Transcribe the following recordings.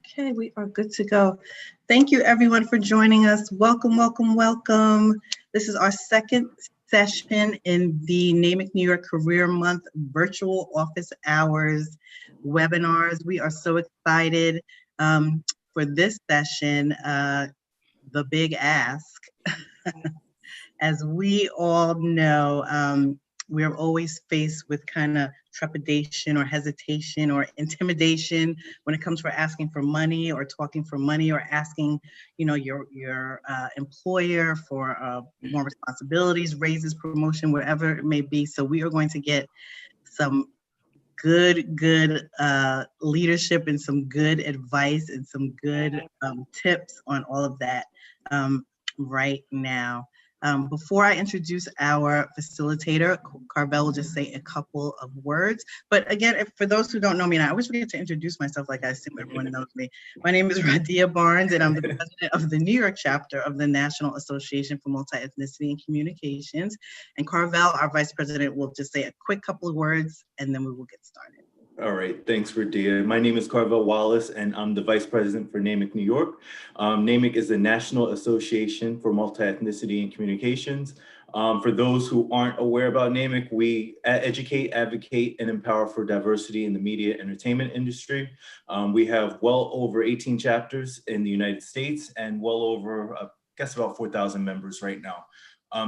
Okay, we are good to go. Thank you everyone for joining us. Welcome, welcome, welcome. This is our second session in the NAMIC New York Career Month virtual office hours webinars. We are so excited for this session, the big ask. As we all know, we're always faced with kind of trepidation or hesitation or intimidation when it comes for asking for money or talking for money or asking, your employer for more responsibilities, raises, promotion, whatever it may be. So we are going to get some good leadership and some good advice and some good tips on all of that right now. Before I introduce our facilitator, Carvel will just say a couple of words. But again, for those who don't know me, and I always forget to introduce myself like I assume everyone knows me. My name is Radia Barnes, and I'm the president of the New York chapter of the National Association for Multi-Ethnicity and Communications. And Carvel, our vice president, will just say a quick couple of words, and then we will get started. All right, thanks, Radia. My name is Carvel Wallace, and I'm the Vice President for NAMIC New York. NAMIC is the National Association for Multi-Ethnicity and Communications. For those who aren't aware about NAMIC, we educate, advocate, and empower for diversity in the media entertainment industry. We have well over 18 chapters in the United States and well over, I guess, about 4,000 members right now.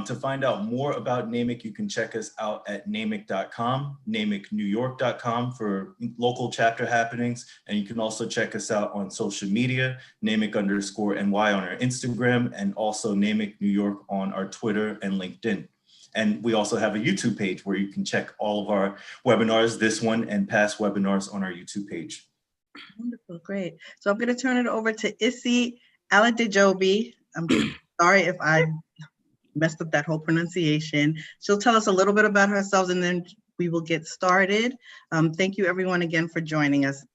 To find out more about NAMIC, you can check us out at namic.com, namicnewyork.com for local chapter happenings. And you can also check us out on social media, NAMIC_NY on our Instagram, and also NAMIC New York on our Twitter and LinkedIn. And we also have a YouTube page where you can check all of our webinars, this one and past webinars on our YouTube page. Wonderful, great. So I'm going to turn it over to Issy Aladejobi. I'm sorry if I messed up that whole pronunciation. She'll tell us a little bit about herself and then we will get started. Thank you everyone again for joining us.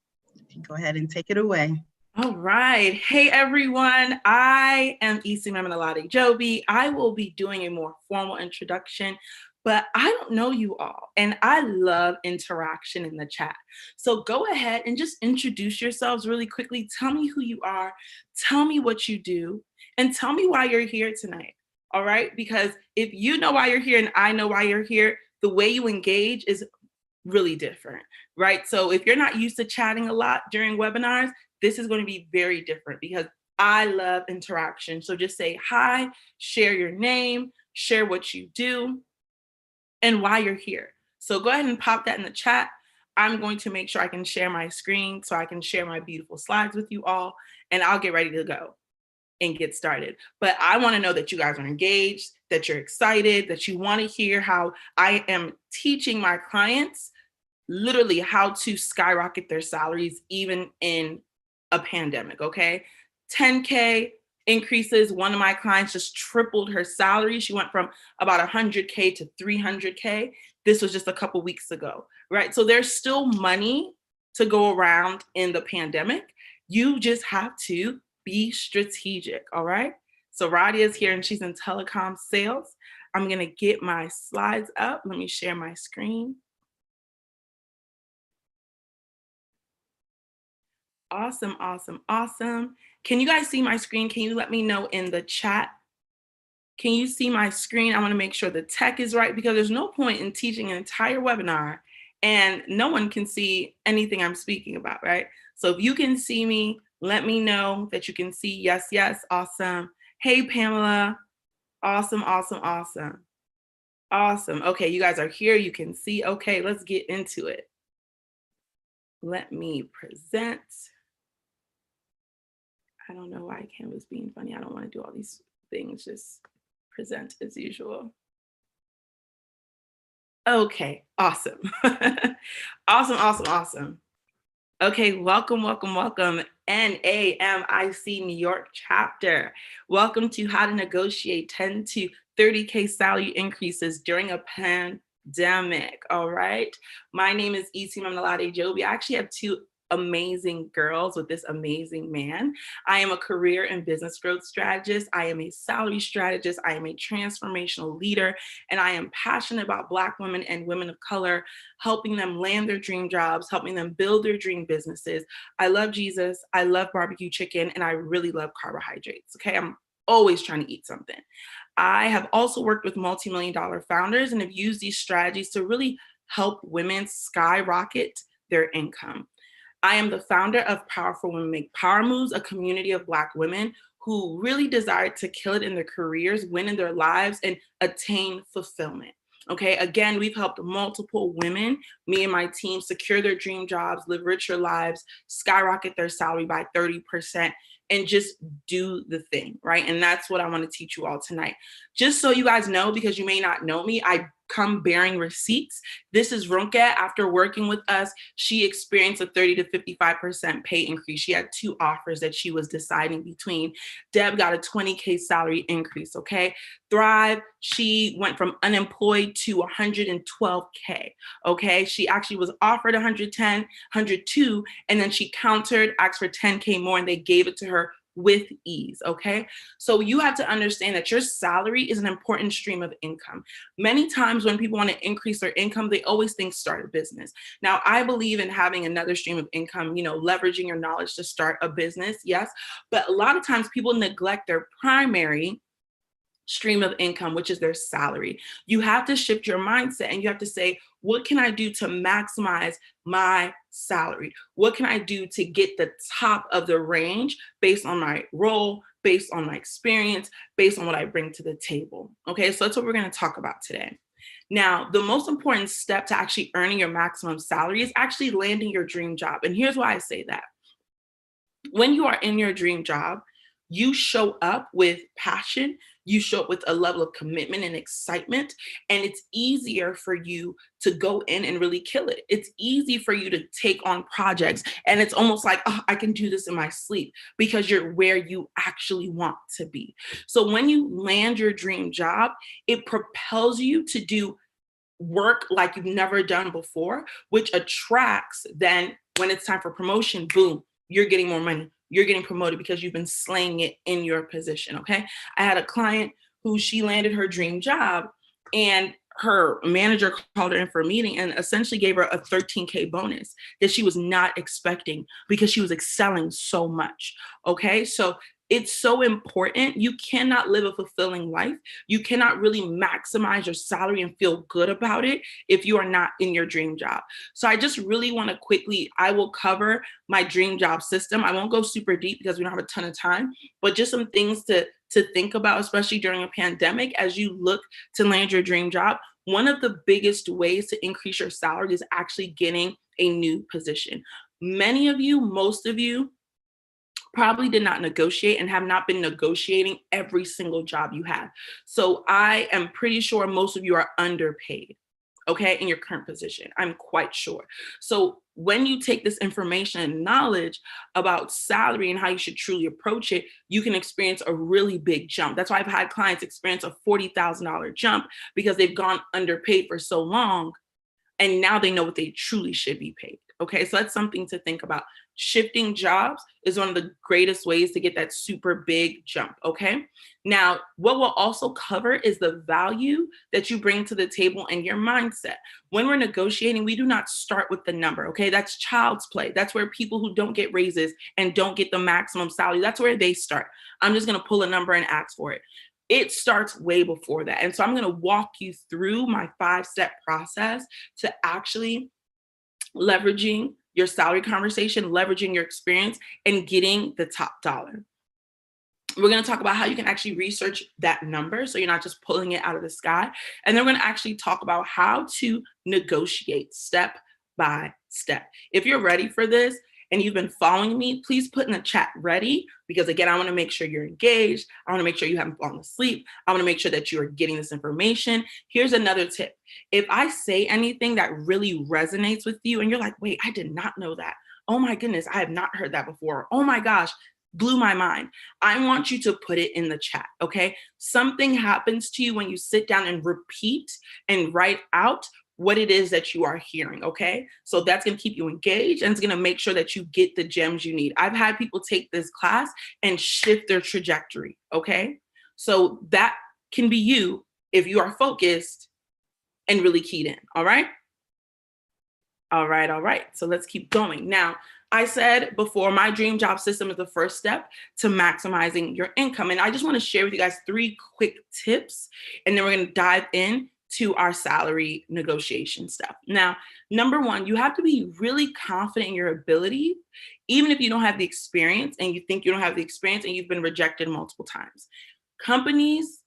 Go ahead and take it away. All right. Hey everyone, I am Issy Aladejobi. I will be doing a more formal introduction, but I don't know you all and I love interaction in the chat. So go ahead and just introduce yourselves really quickly. Tell me who you are, tell me what you do, and tell me why you're here tonight. All right, because if you know why you're here and I know why you're here, the way you engage is really different, right? So if you're not used to chatting a lot during webinars, this is going to be very different because I love interaction. So just say hi, share your name, share what you do, and why you're here. So go ahead and pop that in the chat. I'm going to make sure I can share my screen so I can share my beautiful slides with you all, and I'll get ready to go and get started. But I want to know that you guys are engaged, that you're excited, that you want to hear how I am teaching my clients literally how to skyrocket their salaries even in a pandemic, okay? 10K increases. One of my clients just tripled her salary. She went from about 100K to 300K. This was just a couple weeks ago, right? So there's still money to go around in the pandemic. You just have to be strategic, all right? So Radia is here and she's in telecom sales. I'm gonna get my slides up. Let me share my screen. Awesome, awesome, awesome. Can you guys see my screen? Can you let me know in the chat? Can you see my screen? I wanna make sure the tech is right because there's no point in teaching an entire webinar and no one can see anything I'm speaking about, right? So if you can see me, let me know that you can see. Yes, yes, awesome. Hey, Pamela. Awesome, awesome, awesome. Awesome. Okay, you guys are here. You can see. Okay, let's get into it. Let me present. I don't know why Canva's being funny. I don't want to do all these things. Just present as usual. Okay, awesome. Awesome, awesome, awesome. Okay, welcome, welcome, welcome. NAMIC New York chapter. Welcome to how to negotiate 10 to 30K salary increases during a pandemic, all right? My name is Issy Aladejobi. I actually have two amazing girls with this amazing man. I am a career and business growth strategist. I am a salary strategist. I am a transformational leader, and I am passionate about Black women and women of color, helping them land their dream jobs, helping them build their dream businesses. I love Jesus. I love barbecue chicken, and I really love carbohydrates. Okay, I'm always trying to eat something. I have also worked with multi-million-dollar founders and have used these strategies to really help women skyrocket their income. I am the founder of Powerful Women Make Power Moves, a community of Black women who really desire to kill it in their careers, win in their lives, and attain fulfillment. Okay, again, we've helped multiple women, me and my team, secure their dream jobs, live richer lives, skyrocket their salary by 30%, and just do the thing, right? And that's what I want to teach you all tonight. Just so you guys know, because you may not know me, I come bearing receipts. This is Ronke. After working with us, she experienced a 30 to 55% pay increase. She had 2 offers that she was deciding between. Deb got a 20K salary increase, okay? Thrive, she went from unemployed to 112K, okay? She actually was offered 110, 102, and then she countered, asked for 10K more, and they gave it to her with ease, okay? So you have to understand that your salary is an important stream of income. Many times when people want to increase their income, they always think start a business. Now, I believe in having another stream of income, leveraging your knowledge to start a business, yes, but a lot of times people neglect their primary stream of income, which is their salary. You have to shift your mindset and you have to say, what can I do to maximize my salary? What can I do to get the top of the range based on my role, based on my experience, based on what I bring to the table? Okay, so that's what we're going to talk about today. Now, the most important step to actually earning your maximum salary is actually landing your dream job. And here's why I say that. When you are in your dream job, you show up with passion, you show up with a level of commitment and excitement, and it's easier for you to go in and really kill it. It's easy for you to take on projects, and it's almost like, oh, I can do this in my sleep because you're where you actually want to be. So when you land your dream job, it propels you to do work like you've never done before, which attracts then when it's time for promotion, boom, you're getting more money. You're getting promoted because you've been slaying it in your position, okay? I had a client who she landed her dream job and her manager called her in for a meeting and essentially gave her a 13K bonus that she was not expecting because she was excelling so much, okay? So it's so important. You cannot live a fulfilling life. You cannot really maximize your salary and feel good about it if you are not in your dream job. So I just really want to quickly, I will cover my dream job system. I won't go super deep because we don't have a ton of time, but just some things to think about, especially during a pandemic, as you look to land your dream job. One of the biggest ways to increase your salary is actually getting a new position. Many of you, most of you, probably did not negotiate and have not been negotiating every single job you have. So I am pretty sure most of you are underpaid, okay, in your current position. I'm quite sure. So when you take this information and knowledge about salary and how you should truly approach it, you can experience a really big jump. That's why I've had clients experience a $40,000 jump because they've gone underpaid for so long and now they know what they truly should be paid. Okay, so that's something to think about. Shifting jobs is one of the greatest ways to get that super big jump, okay? Now, what we'll also cover is the value that you bring to the table and your mindset. When we're negotiating, we do not start with the number, okay? That's child's play. That's where people who don't get raises and don't get the maximum salary, that's where they start. I'm just gonna pull a number and ask for it. It starts way before that. And so I'm gonna walk you through my 5-step process to actually leveraging your salary conversation, leveraging your experience, and getting the top dollar. We're going to talk about how you can actually research that number so you're not just pulling it out of the sky. And then we're going to actually talk about how to negotiate step by step. If you're ready for this and you've been following me, please put in the chat ready, because again, I want to make sure you're engaged. I want to make sure you haven't fallen asleep. I want to make sure that you are getting this information. Here's another tip. If I say anything that really resonates with you and you're like, wait, I did not know that. Oh my goodness, I have not heard that before. Oh my gosh, blew my mind. I want you to put it in the chat, okay? Something happens to you when you sit down and repeat and write out what it is that you are hearing, okay? So that's gonna keep you engaged, and it's gonna make sure that you get the gems you need. I've had people take this class and shift their trajectory, okay? So that can be you if you are focused and really keyed in, all right? All right. So let's keep going. Now, I said before, my dream job system is the first step to maximizing your income. And I just want to share with you guys 3 quick tips, and then we're going to dive in to our salary negotiation stuff. Now, number 1, you have to be really confident in your ability, even if you don't have the experience and you think you don't have the experience and you've been rejected multiple times. Companies,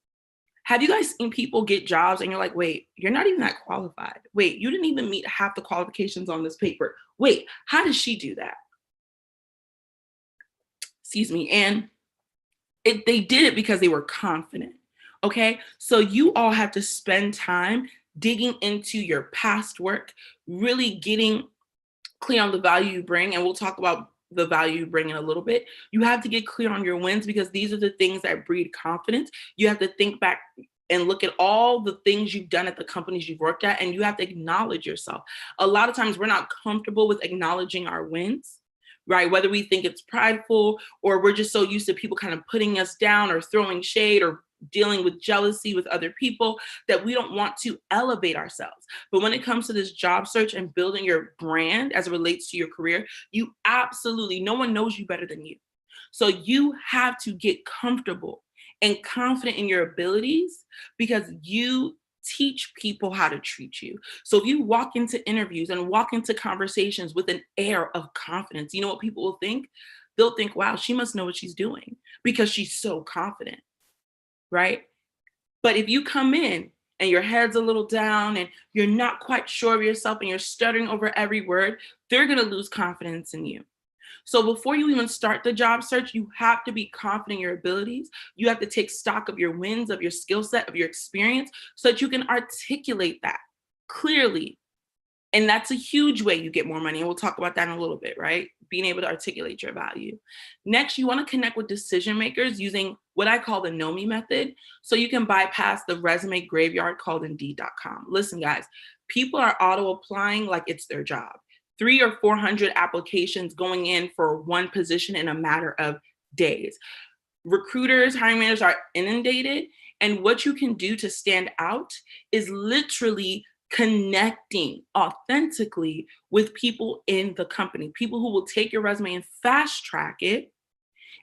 have you guys seen people get jobs and you're like, wait, you're not even that qualified. Wait, you didn't even meet half the qualifications on this paper. Wait, how did she do that? Excuse me. And they did it because they were confident. Okay. So you all have to spend time digging into your past work, really getting clear on the value you bring. And we'll talk about the value you bring in a little bit. You have to get clear on your wins, because these are the things that breed confidence. You have to think back and look at all the things you've done at the companies you've worked at, and you have to acknowledge yourself. A lot of times we're not comfortable with acknowledging our wins, right? Whether we think it's prideful or we're just so used to people kind of putting us down or throwing shade or dealing with jealousy with other people, that we don't want to elevate ourselves. But when it comes to this job search and building your brand as it relates to your career, you absolutely, no one knows you better than you. So you have to get comfortable and confident in your abilities, because you teach people how to treat you. So if you walk into interviews and walk into conversations with an air of confidence, you know what people will think? They'll think, wow, she must know what she's doing because she's so confident, right? But if you come in and your head's a little down and you're not quite sure of yourself and you're stuttering over every word, they're going to lose confidence in you. So before you even start the job search, you have to be confident in your abilities. You have to take stock of your wins, of your skill set, of your experience, so that you can articulate that clearly. And that's a huge way you get more money. And we'll talk about that in a little bit, right? Being able to articulate your value. Next, you want to connect with decision makers using what I call the know me method. So you can bypass the resume graveyard called Indeed.com. Listen, guys, people are auto applying like it's their job. 300 or 400 applications going in for one position in a matter of days. Recruiters, hiring managers are inundated. And what you can do to stand out is literally connecting authentically with people in the company, people who will take your resume and fast track it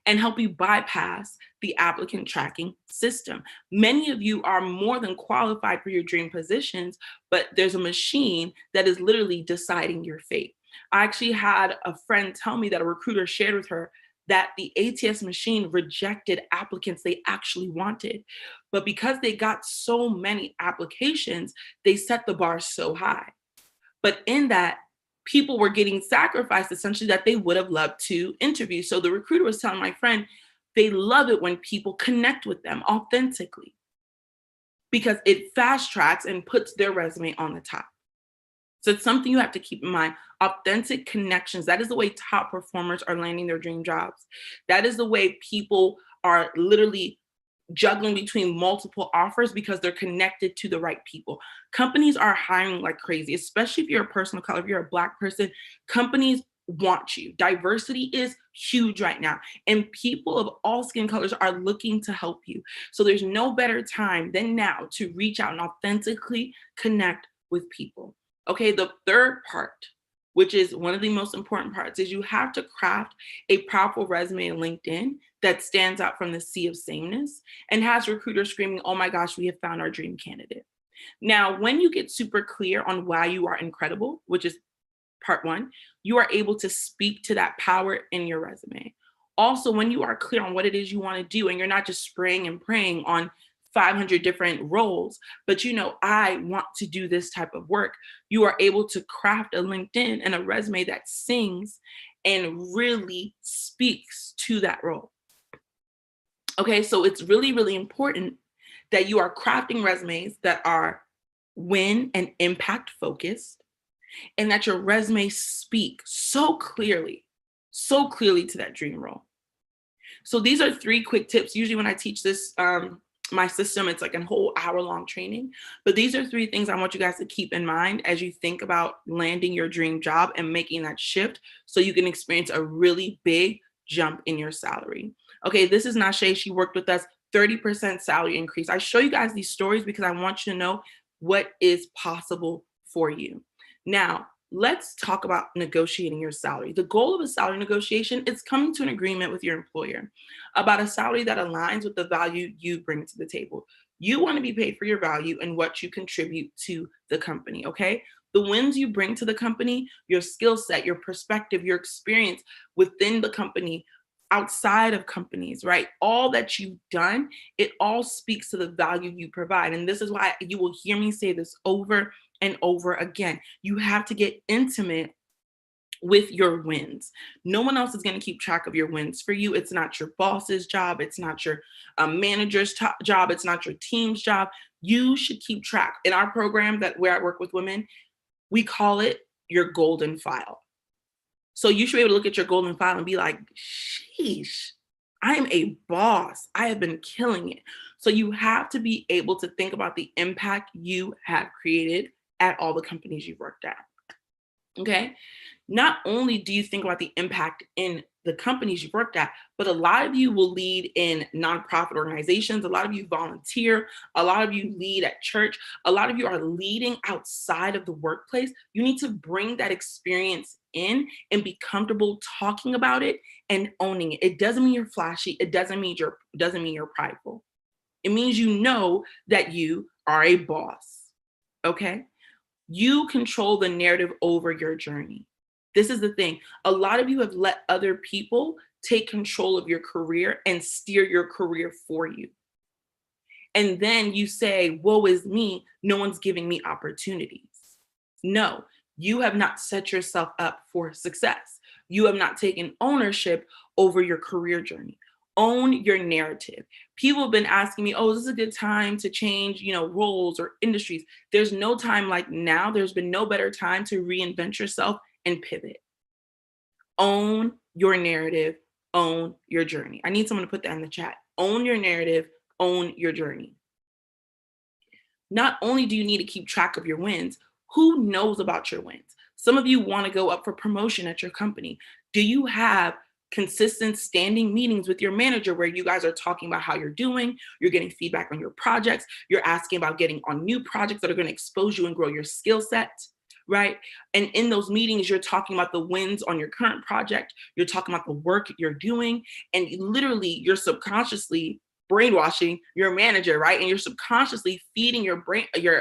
and help you bypass the applicant tracking system. Many of you are more than qualified for your dream positions, but there's a machine that is literally deciding your fate. I actually had a friend tell me that a recruiter shared with her that the ATS machine rejected applicants they actually wanted. But because they got so many applications, they set the bar so high. But in that, people were getting sacrificed essentially that they would have loved to interview. So the recruiter was telling my friend, they love it when people connect with them authentically, because it fast tracks and puts their resume on the top. So it's something you have to keep in mind. Authentic connections. That is the way top performers are landing their dream jobs. That is the way people are literally juggling between multiple offers, because they're connected to the right people. Companies are hiring like crazy, especially if you're a person of color, if you're a Black person. Companies want you. Diversity is huge right now, and people of all skin colors are looking to help you. So there's no better time than now to reach out and authentically connect with people. Okay, the third part, which is one of the most important parts, is you have to craft a powerful resume on LinkedIn that stands out from the sea of sameness and has recruiters screaming, oh my gosh, we have found our dream candidate. Now, when you get super clear on why you are incredible, which is part 1, you are able to speak to that power in your resume. Also, when you are clear on what it is you want to do and you're not just spraying and praying on 500 different roles, but you know, I want to do this type of work, you are able to craft a LinkedIn and a resume that sings and really speaks to that role. Okay, so it's really, really important that you are crafting resumes that are win and impact focused, and that your resume speak so clearly to that dream role. So these are 3 quick tips. Usually when I teach this, my system, it's like a whole hour-long training. But these are 3 things I want you guys to keep in mind as you think about landing your dream job and making that shift so you can experience a really big jump in your salary. Okay, this is Nashe. She worked with us, 30% salary increase. I show you guys these stories because I want you to know what is possible for you. Now, let's talk about negotiating your salary. The goal of a salary negotiation is coming to an agreement with your employer about a salary that aligns with the value you bring to the table. You want to be paid for your value and what you contribute to the company, okay? The wins you bring to the company, your skill set, your perspective, your experience within the company, outside of companies, right? All that you've done, it all speaks to the value you provide. And this is why you will hear me say this over and over again. You have to get intimate with your wins. No one else is going to keep track of your wins for you. It's not your boss's job. It's not your manager's job. It's not your team's job. You should keep track. In our program where I work with women, we call it your golden file. So you should be able to look at your golden file and be like, sheesh, I am a boss. I have been killing it. So you have to be able to think about the impact you have created at all the companies you've worked at. Okay. Not only do you think about the impact in the companies you've worked at, but a lot of you will lead in nonprofit organizations. A lot of you volunteer. A lot of you lead at church. A lot of you are leading outside of the workplace. You need to bring that experience in and be comfortable talking about it and owning it. It doesn't mean you're flashy. It doesn't mean you're prideful. It means you know that you are a boss. Okay? You control the narrative over your journey. This is the thing. A lot of you have let other people take control of your career and steer your career for you. And then you say, woe is me, no one's giving me opportunities. No, you have not set yourself up for success. You have not taken ownership over your career journey. Own your narrative. People have been asking me, oh, is this a good time to change, roles or industries? There's no time like now. There's been no better time to reinvent yourself and pivot. Own your narrative, own your journey. I need someone to put that in the chat. Own your narrative, own your journey. Not only do you need to keep track of your wins, who knows about your wins? Some of you want to go up for promotion at your company. Do you have consistent standing meetings with your manager where you guys are talking about how you're doing, you're getting feedback on your projects, you're asking about getting on new projects that are going to expose you and grow your skill set, right? And in those meetings, you're talking about the wins on your current project, you're talking about the work you're doing, and literally you're subconsciously brainwashing your manager, right? And you're subconsciously feeding your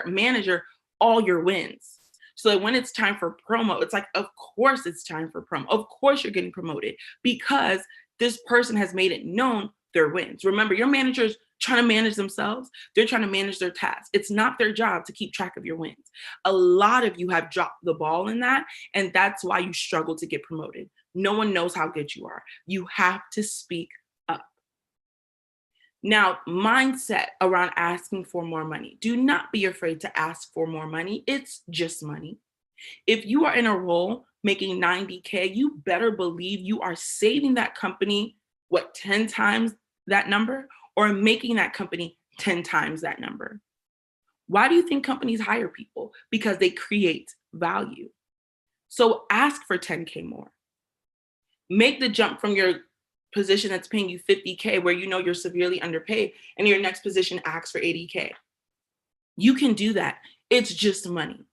manager all your wins. So that when it's time for promo, it's like, of course it's time for promo. Of course you're getting promoted because this person has made it known their wins. Remember, your manager's trying to manage themselves. They're trying to manage their tasks. It's not their job to keep track of your wins. A lot of you have dropped the ball in that, and that's why you struggle to get promoted. No one knows how good you are. You have to speak up. Now, mindset around asking for more money. Do not be afraid to ask for more money. It's just money. If you are in a role making $90K, you better believe you are saving that company, 10 times that number, or making that company 10 times that number. Why do you think companies hire people? Because they create value. So ask for 10K more. Make the jump from your position that's paying you 50K where you're severely underpaid, and your next position asks for 80K. You can do that. It's just money.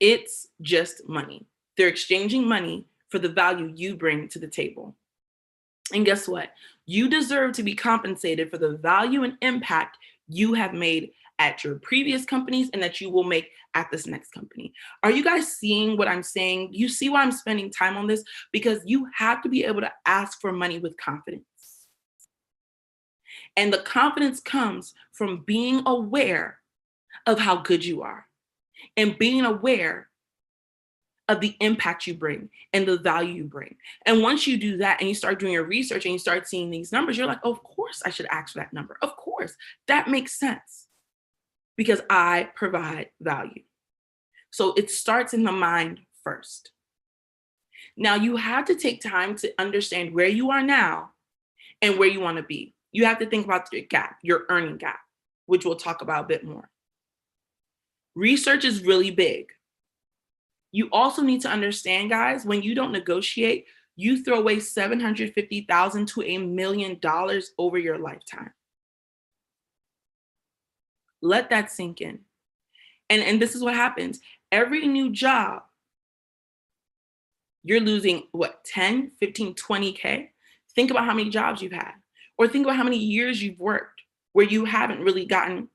It's just money. They're exchanging money for the value you bring to the table. And guess what? You deserve to be compensated for the value and impact you have made at your previous companies and that you will make at this next company. Are you guys seeing what I'm saying? You see why I'm spending time on this? Because you have to be able to ask for money with confidence. And the confidence comes from being aware of how good you are and being aware of the impact you bring and the value you bring. And once you do that and you start doing your research and you start seeing these numbers, you're like, oh, of course I should ask for that number. Of course, that makes sense because I provide value. So it starts in the mind first. Now you have to take time to understand where you are now and where you want to be. You have to think about your gap, your earning gap, which we'll talk about a bit more. Research is really big. You also need to understand, guys, when you don't negotiate, you throw away $750,000 to $1 million over your lifetime. Let that sink in. And this is what happens. Every new job, you're losing what, 10, 15, 20K? Think about how many jobs you've had, or think about how many years you've worked where you haven't really gotten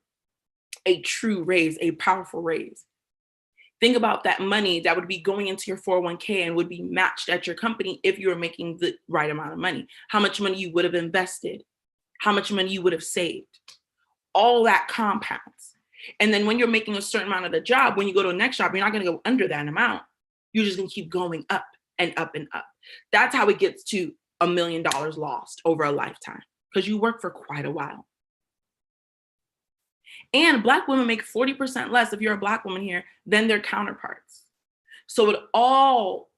a true raise, a powerful raise. Think about that money that would be going into your 401k and would be matched at your company if you were making the right amount of money. How much money you would have invested, how much money you would have saved. All that compounds. And then when you're making a certain amount of the job, when you go to the next job, you're not going to go under that amount. You're just going to keep going up and up and up. That's how it gets to $1 million lost over a lifetime, because you work for quite a while. And Black women make 40% less, if you're a Black woman here, than their counterparts. So it all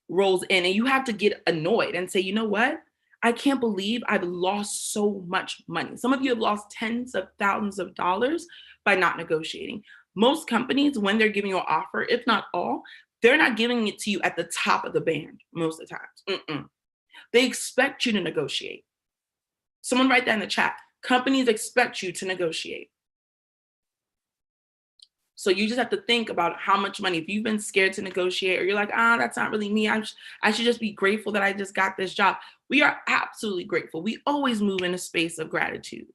rolls in, and you have to get annoyed and say, you know what? I can't believe I've lost so much money. Some of you have lost tens of thousands of dollars by not negotiating. Most companies, when they're giving you an offer, if not all, they're not giving it to you at the top of the band most of the times. They expect you to negotiate. Someone write that in the chat. Companies expect you to negotiate. So you just have to think about how much money, if you've been scared to negotiate, or you're like, that's not really me. I should just be grateful that I just got this job. We are absolutely grateful. We always move in a space of gratitude.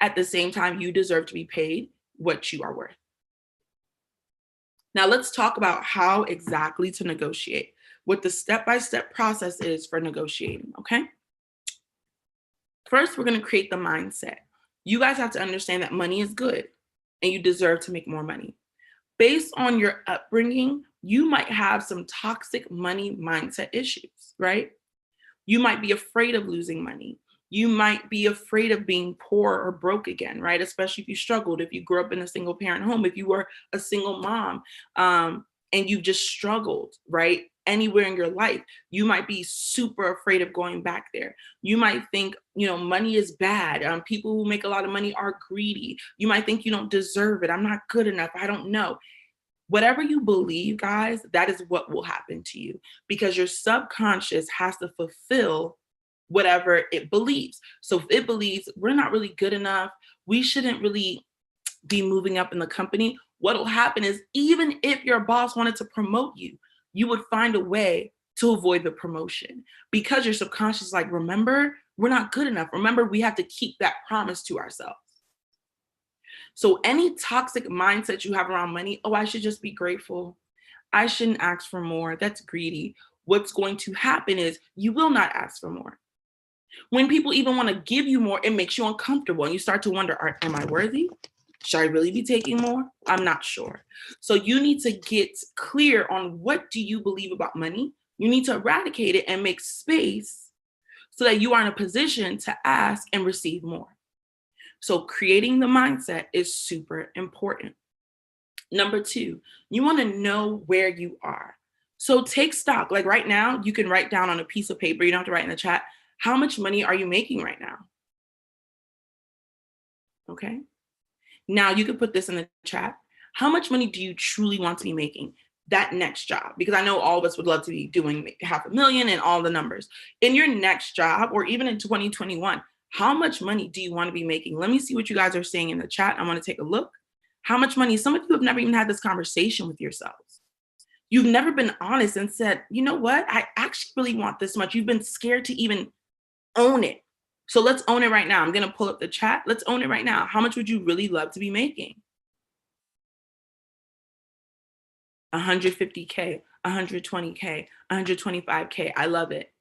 At the same time, you deserve to be paid what you are worth. Now let's talk about how exactly to negotiate, what the step-by-step process is for negotiating, okay? First, we're gonna create the mindset. You guys have to understand that money is good and you deserve to make more money. Based on your upbringing, you might have some toxic money mindset issues, right? You might be afraid of losing money. You might be afraid of being poor or broke again, right? Especially if you struggled, if you grew up in a single parent home, if you were a single mom, and you just struggled, right? Anywhere in your life, you might be super afraid of going back there. You might think, money is bad. People who make a lot of money are greedy. You might think you don't deserve it. I'm not good enough. I don't know. Whatever you believe, guys, that is what will happen to you, because your subconscious has to fulfill whatever it believes. So if it believes we're not really good enough, we shouldn't really be moving up in the company, what will happen is, even if your boss wanted to promote you, you would find a way to avoid the promotion, because your subconscious is like, remember, we're not good enough. Remember, we have to keep that promise to ourselves. So any toxic mindset you have around money, I should just be grateful. I shouldn't ask for more. That's greedy. What's going to happen is you will not ask for more. When people even want to give you more, it makes you uncomfortable and you start to wonder, am I worthy? Should I really be taking more? I'm not sure. So you need to get clear on, what do you believe about money? You need to eradicate it and make space so that you are in a position to ask and receive more. So creating the mindset is super important. Number 2, you want to know where you are. So take stock. Like right now, you can write down on a piece of paper, you don't have to write in the chat, how much money are you making right now? Okay. Now you could put this in the chat. How much money do you truly want to be making that next job? Because I know all of us would love to be doing $500,000 and all the numbers. In your next job, or even in 2021, how much money do you want to be making? Let me see what you guys are saying in the chat. I want to take a look. How much money? Some of you have never even had this conversation with yourselves. You've never been honest and said, you know what? I actually really want this much. You've been scared to even own it. So let's own it right now. I'm going to pull up the chat. Let's own it right now. How much would you really love to be making? 150K, 120K, 125K. I love it.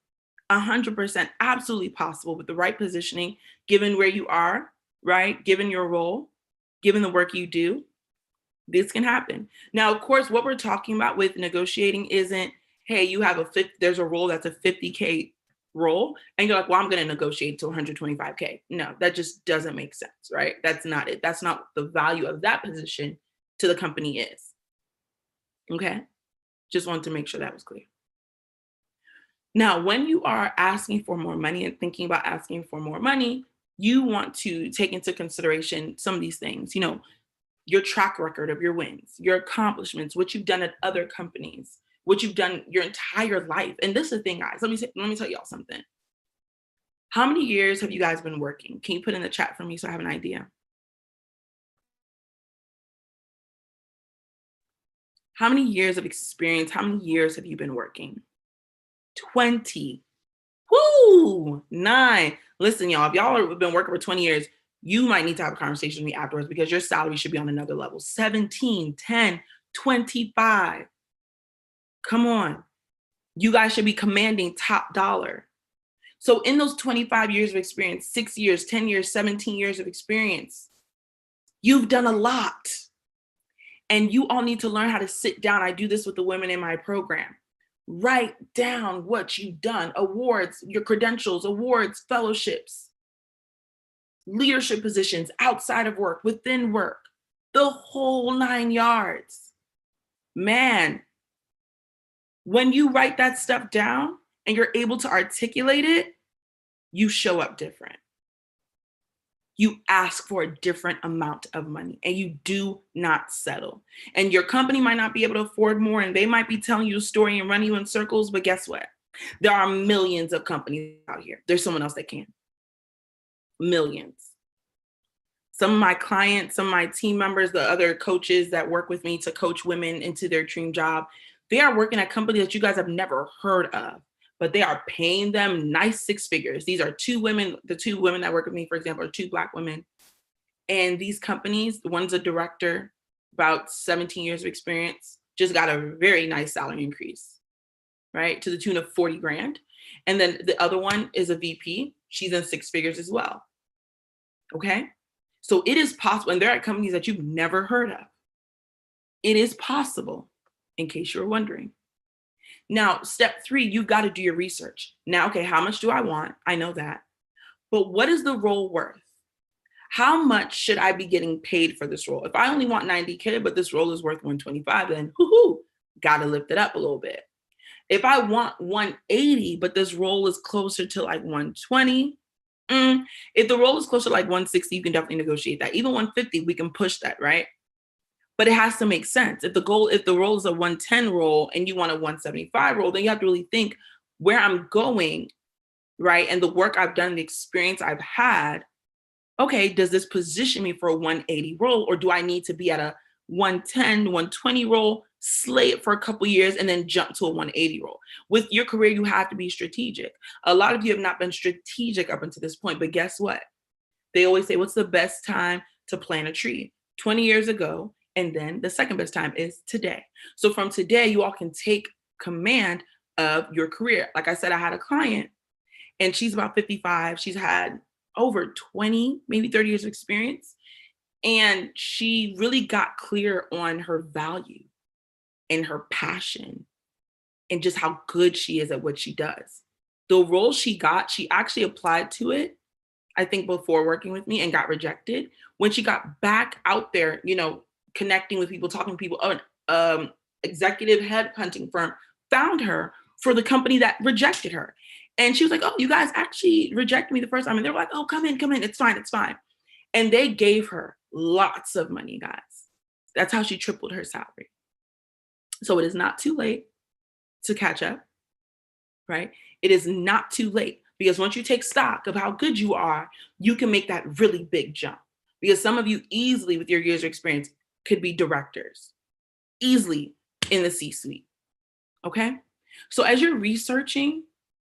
100% absolutely possible with the right positioning, given where you are, right? Given your role, given the work you do, this can happen. Now, of course, what we're talking about with negotiating isn't, hey, you have there's a role that's a 50K role, and you're like, well, I'm going to negotiate to 125K. No, that just doesn't make sense, right? That's not it. That's not the value of that position to the company is. Okay? Just wanted to make sure that was clear. Now, when you are asking for more money and thinking about asking for more money, you want to take into consideration some of these things, your track record of your wins, your accomplishments, what you've done at other companies, what you've done your entire life. And this is the thing, guys, let me tell y'all something. How many years have you guys been working? Can you put in the chat for me so I have an idea? How many years of experience, how many years have you been working? 20. Woo! 9. Listen, y'all, if y'all have been working for 20 years, you might need to have a conversation with me afterwards because your salary should be on another level. 17, 10, 25. Come on. You guys should be commanding top dollar. So in those 25 years of experience, 6 years, 10 years, 17 years of experience, you've done a lot. And you all need to learn how to sit down. I do this with the women in my program. Write down what you've done, awards, your credentials, awards, fellowships, leadership positions outside of work, within work, the whole 9 yards. Man, when you write that stuff down and you're able to articulate it, you show up different. You ask for a different amount of money and you do not settle. And your company might not be able to afford more and they might be telling you a story and running you in circles, but guess what? There are millions of companies out here. There's someone else that can. Millions. Some of my clients, some of my team members, the other coaches that work with me to coach women into their dream job, they are working at companies that you guys have never heard of, but they are paying them nice 6 figures. These are 2 women. The 2 women that work with me, for example, are 2 Black women. And these companies, one's a director, about 17 years of experience, just got a very nice salary increase, right? To the tune of 40 grand. And then the other one is a VP. She's in 6 figures as well. Okay. So it is possible. And there are companies that you've never heard of. It is possible, in case you're wondering. Now, step 3, you got to do your research. Now, okay, how much do I want? I know that. But what is the role worth? How much should I be getting paid for this role? If I only want 90K, but this role is worth 125, then got to lift it up a little bit. If I want 180, but this role is closer to like 120, if the role is closer to like 160, you can definitely negotiate that. Even 150, we can push that, right? But it has to make sense. If the role is a 110 role and you want a 175 role, then you have to really think where I'm going, right? And the work I've done, the experience I've had. Okay, does this position me for a 180 role, or do I need to be at a 110, 120 role, slay it for a couple years, and then jump to a 180 role? With your career, you have to be strategic. A lot of you have not been strategic up until this point, but guess what? They always say, what's the best time to plant a tree? 20 years ago, and then the second best time is today. So from today, you all can take command of your career. Like I said, I had a client, and she's about 55. She's had over 20, maybe 30 years of experience. And she really got clear on her value and her passion and just how good she is at what she does. The role she got, she actually applied to it, I think before working with me, and got rejected. When she got back out there, connecting with people, talking to people, executive headhunting firm found her for the company that rejected her. And she was like, oh, you guys actually rejected me the first time. And they were like, oh, come in. It's fine. And they gave her lots of money, guys. That's how she tripled her salary. So it is not too late to catch up, right? It is not too late, because once you take stock of how good you are, you can make that really big jump. Because some of you easily, with your years of experience, could be directors, easily in the C-suite, okay? So as you're researching,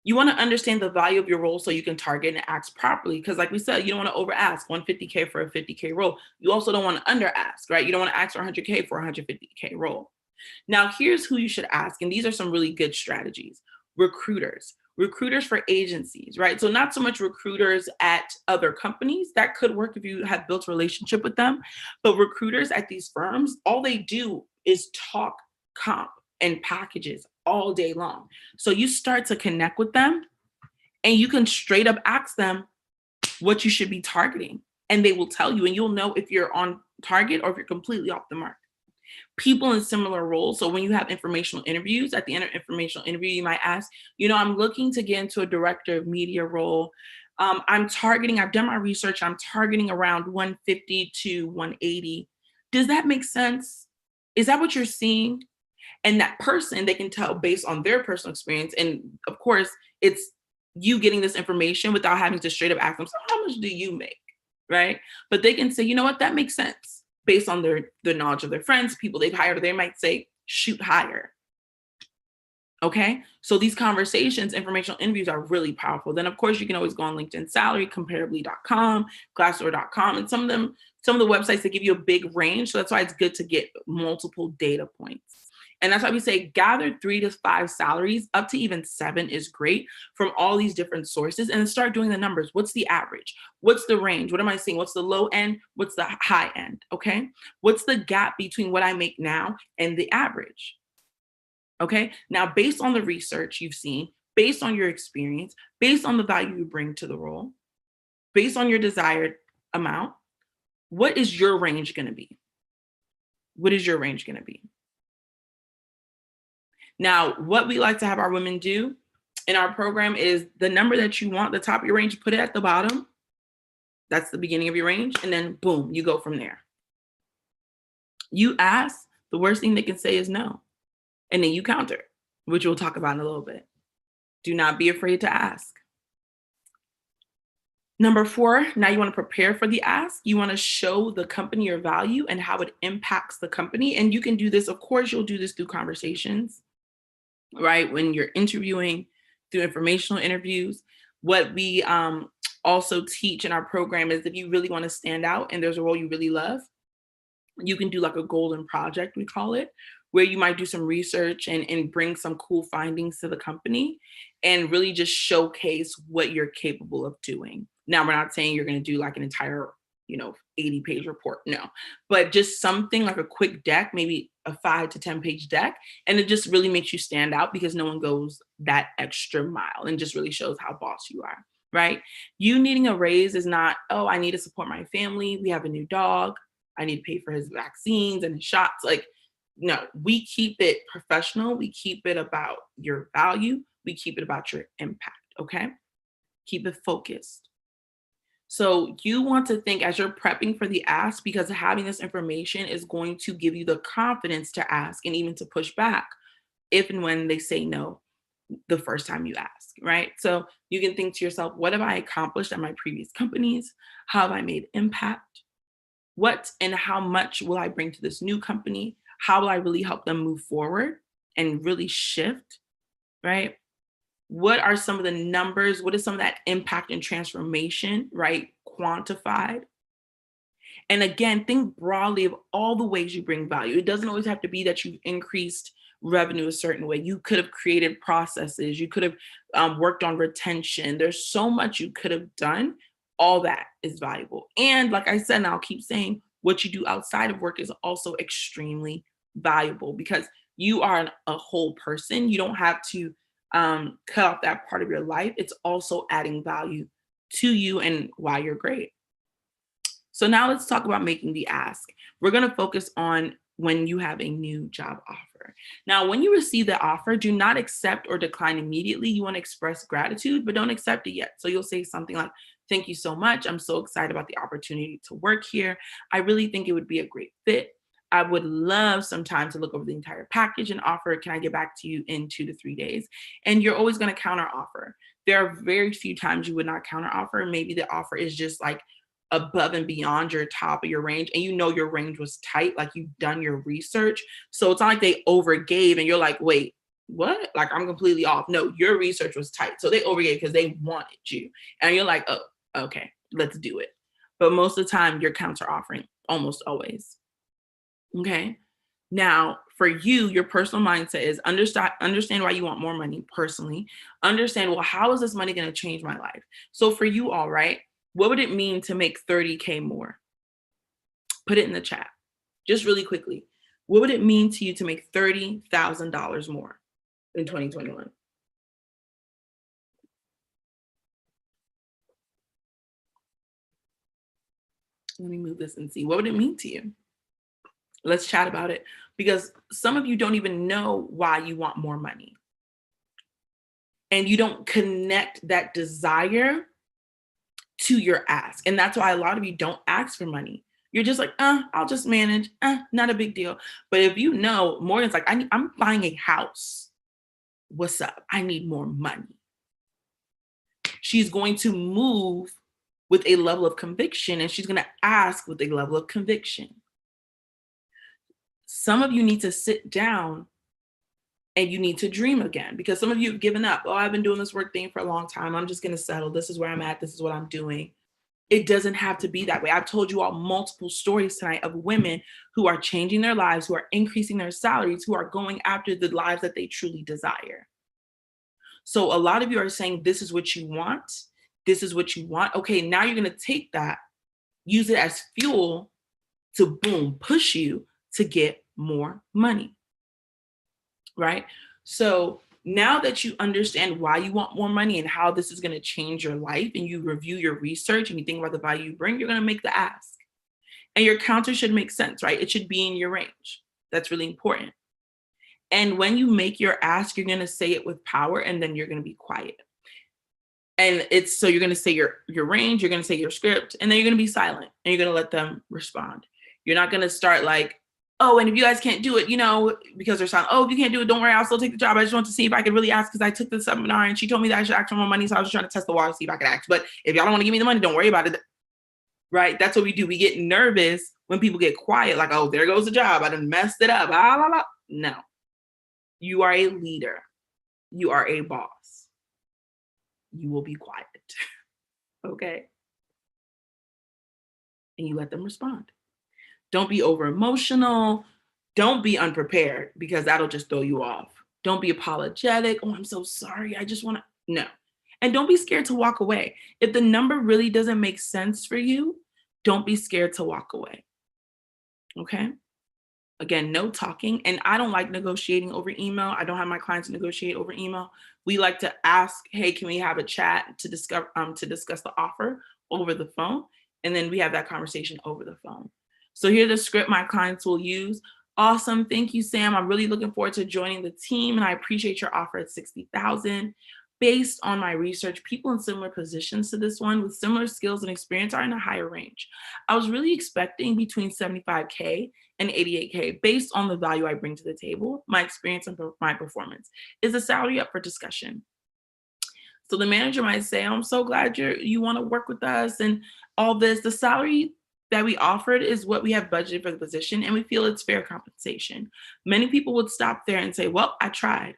you want to understand the value of your role so you can target and ask properly. Because like we said, you don't want to over ask 150K for a 50K role. You also don't want to under ask, right? You don't want to ask for 100K for a 150K role. Now, here's who you should ask. And these are some really good strategies. Recruiters for agencies, right? So not so much recruiters at other companies. That could work if you have built a relationship with them. But recruiters at these firms, all they do is talk comp and packages all day long. So you start to connect with them and you can straight up ask them what you should be targeting. And they will tell you, and you'll know if you're on target or if you're completely off the mark. People in similar roles. So when you have informational interviews, at the end of informational interview, you might ask, I'm looking to get into a director of media role. I've done my research, I'm targeting around 150 to 180. Does that make sense? Is that what you're seeing? And that person, they can tell based on their personal experience. And of course, it's you getting this information without having to straight up ask them, so how much do you make? Right? But they can say, you know what, that makes sense based on their knowledge of their friends, people they've hired. They might say, shoot higher. Okay, so these conversations, informational interviews are really powerful. Then, of course, you can always go on LinkedIn Salary, comparably.com, Glassdoor.com, and some of the websites that give you a big range. So that's why it's good to get multiple data points. And that's why we say gather 3 to 5 salaries, up to even 7 is great from all these different sources, and then start doing the numbers. What's the average? What's the range? What am I seeing? What's the low end? What's the high end? Okay, what's the gap between what I make now and the average? Okay, now based on the research you've seen, based on your experience, based on the value you bring to the role, based on your desired amount, what is your range going to be? What is your range going to be? Now, what we like to have our women do in our program is the number that you want, the top of your range, put it at the bottom. That's the beginning of your range. And then boom, you go from there. You ask, the worst thing they can say is no. And then you counter, which we'll talk about in a little bit. Do not be afraid to ask. Number 4, now you want to prepare for the ask. You want to show the company your value and how it impacts the company. And you can do this, of course, you'll do this through conversations, right? When you're interviewing, through informational interviews. What we also teach in our program is if you really want to stand out and there's a role you really love, you can do like a golden project, we call it, where you might do some research and bring some cool findings to the company and really just showcase what you're capable of doing. Now, we're not saying you're going to do like an entire, 80-page report, no, but just something like a quick deck, maybe a 5 to 10-page deck. And it just really makes you stand out because no one goes that extra mile and just really shows how boss you are, right? You needing a raise is not, oh, I need to support my family. We have a new dog. I need to pay for his vaccines and his shots. Like, no, we keep it professional. We keep it about your value. We keep it about your impact, okay? Keep it focused. So you want to think as you're prepping for the ask, because having this information is going to give you the confidence to ask and even to push back if and when they say no the first time you ask, right? So you can think to yourself, what have I accomplished at my previous companies? How have I made impact? What and how much will I bring to this new company? How will I really help them move forward and really shift, right? What are some of the numbers? What is some of that impact and transformation, right? Quantified. And again, think broadly of all the ways you bring value. It doesn't always have to be that you've increased revenue a certain way. You could have created processes. You could have worked on retention. There's so much you could have done. All that is valuable. And like I said, and I'll keep saying, what you do outside of work is also extremely valuable because you are a whole person. You don't have to cut off that part of your life. It's also adding value to you and why you're great. So now let's talk about making the ask. We're going to focus on when you have a new job offer. Now, when you receive the offer, do not accept or decline immediately. You want to express gratitude, but don't accept it yet. So you'll say something like, thank you so much. I'm so excited about the opportunity to work here. I really think it would be a great fit. I would love some time to look over the entire package and offer. Can I get back to you in 2 to 3 days? And you're always going to counter offer. There are very few times you would not counter offer. Maybe the offer is just like above and beyond your top of your range. And your range was tight, like you've done your research. So it's not like they overgave and you're like, wait, what? Like I'm completely off. No, your research was tight. So they overgave because they wanted you. And you're like, oh, okay, let's do it. But most of the time you're counter offering, almost always. Okay. Now, for you, your personal mindset is understand why you want more money personally. Understand, well, how is this money going to change my life? So for you all, right, what would it mean to make 30K more? Put it in the chat. Just really quickly. What would it mean to you to make $30,000 more in 2021? Let me move this and see. What would it mean to you? Let's chat about it, because some of you don't even know why you want more money. And you don't connect that desire to your ask. And that's why a lot of you don't ask for money. You're just like, I'll just manage. Not a big deal. But if you know, Morgan's like, I'm buying a house. What's up? I need more money. She's going to move with a level of conviction, and she's going to ask with a level of conviction. Some of you need to sit down and you need to dream again, because some of you have given up. Oh, I've been doing this work thing for a long time. I'm just going to settle. This is where I'm at. This is what I'm doing. It doesn't have to be that way. I've told you all multiple stories tonight of women who are changing their lives, who are increasing their salaries, who are going after the lives that they truly desire. So a lot of you are saying, this is what you want. This is what you want. Okay, now you're going to take that, use it as fuel to push you to get more money, right? So now that you understand why you want more money and how this is going to change your life, and you review your research and you think about the value you bring, you're going to make the ask. And your counter should make sense, right? It should be in your range. That's really important. And when you make your ask, you're going to say it with power, and then you're going to be quiet. And so you're going to say your range, you're going to say your script, and then you're going to be silent, and you're going to let them respond. You're not going to start like, oh, and if you guys can't do it, because they're silent, oh, if you can't do it, don't worry, I'll still take the job. I just want to see if I could really ask, because I took the seminar and she told me that I should ask for more money. So I was just trying to test the water, see if I could ask. But if y'all don't want to give me the money, don't worry about it. Right? That's what we do. We get nervous when people get quiet, like, oh, there goes the job. I done messed it up. Blah, blah, blah. No. You are a leader. You are a boss. You will be quiet. Okay? And you let them respond. Don't be over emotional. Don't be unprepared, because that'll just throw you off. Don't be apologetic. Oh, I'm so sorry. I just want to. No. And don't be scared to walk away. If the number really doesn't make sense for you, don't be scared to walk away. Okay? Again, no talking. And I don't like negotiating over email. I don't have my clients negotiate over email. We like to ask, hey, can we have a chat to discuss the offer over the phone? And then we have that conversation over the phone. So here's the script my clients will use. Awesome. Thank you, Sam. I'm really looking forward to joining the team, and I appreciate your offer at $60,000. Based on my research, people in similar positions to this one with similar skills and experience are in a higher range. I was really expecting between $75K and $88K based on the value I bring to the table, my experience, and my performance. Is the salary up for discussion? So the manager might say, I'm so glad you want to work with us and all this. The salary that we offered is what we have budgeted for the position, and we feel it's fair compensation. Many people would stop there and say, well, I tried,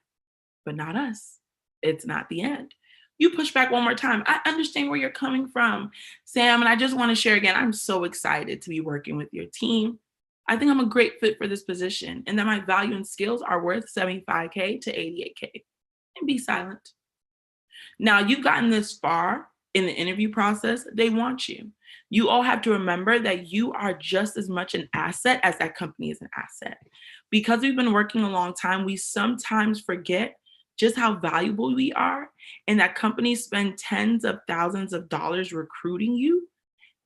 but not us. It's not the end. You push back one more time. I understand where you're coming from, Sam, and I just want to share again, I'm so excited to be working with your team. I think I'm a great fit for this position, and that my value and skills are worth $75K to $88K. And be silent. Now, you've gotten this far in the interview process. They want you. You all have to remember that you are just as much an asset as that company is an asset. Because we've been working a long time, we sometimes forget just how valuable we are, and that companies spend tens of thousands of dollars recruiting you,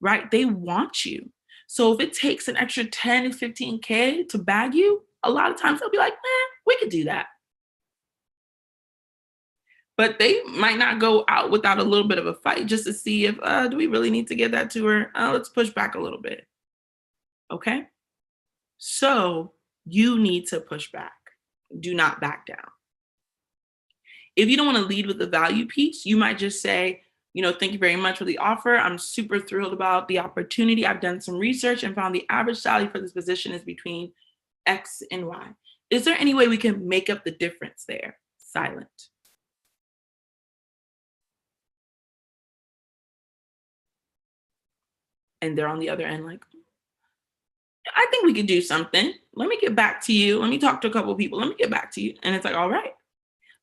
right? They want you. So if it takes an extra 10 to 15K to bag you, a lot of times they'll be like, we could do that. But they might not go out without a little bit of a fight just to see if, do we really need to get that to her? Let's push back a little bit. Okay? So you need to push back. Do not back down. If you don't want to lead with the value piece, you might just say, thank you very much for the offer. I'm super thrilled about the opportunity. I've done some research and found the average salary for this position is between X and Y. Is there any way we can make up the difference there? Silent. And they're on the other end like, I think we could do something. Let me get back to you. Let me talk to a couple of people. Let me get back to you. And it's like, all right.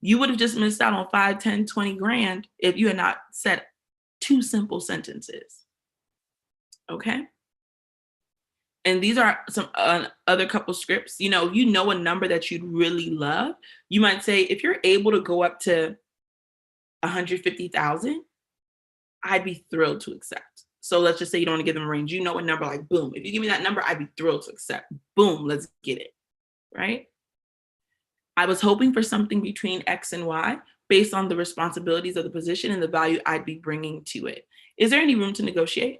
You would have just missed out on 5, 10, 20 grand if you had not said 2 simple sentences. Okay? And these are some other couple scripts. You know a number that you'd really love. You might say, if you're able to go up to 150,000, I'd be thrilled to accept. So let's just say you don't want to give them a range. You know a number, like, boom. If you give me that number, I'd be thrilled to accept. Boom, let's get it, right? I was hoping for something between X and Y based on the responsibilities of the position and the value I'd be bringing to it. Is there any room to negotiate?